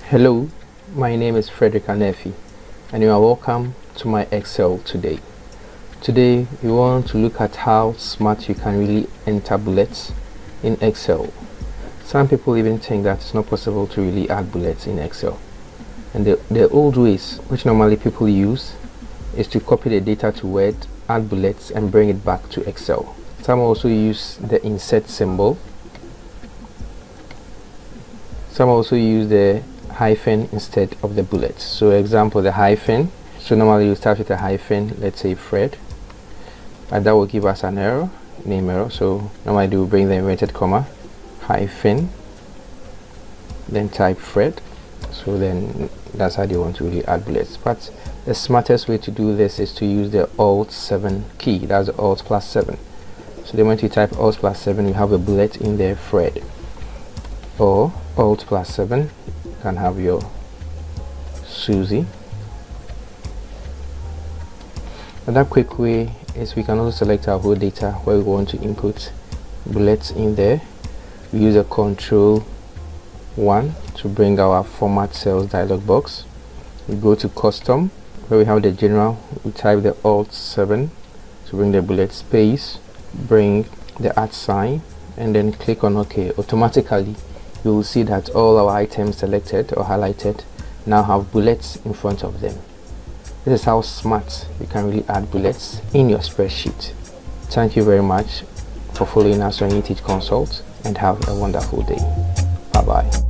Hello, my name is Frederick Anefi and you are welcome to my Excel today. Today we want to look at how smart you can really enter bullets in Excel. Some people even think that it's not possible to really add bullets in Excel. And the old ways which normally people use is to copy the data to Word, add bullets and bring it back to Excel. Some also use the insert symbol. Some also use the hyphen instead of the bullets. So example, the hyphen. So normally you start with a hyphen, let's say Fred, and that will give us an error, name error. So normally we will bring the inverted comma, hyphen, then type Fred. So then that's how you want to really add bullets. But the smartest way to do this is to use the Alt 7 key. That's the Alt plus 7. So then when you type Alt plus 7, you have a bullet in there, Fred, or Alt plus 7. Can have your Susie. Another quick way is we can also select our whole data where we want to input bullets in there. We use a Control 1 to bring our format cells dialog box. We go to custom where we have the general. We type the Alt 7 to bring the bullet, space, bring the @ sign, and then click on OK. Automatically you will see that all our items selected or highlighted now have bullets in front of them. This is how smart you can really add bullets in your spreadsheet. Thank you very much for following us on eTeach Consult and have a wonderful day. Bye bye.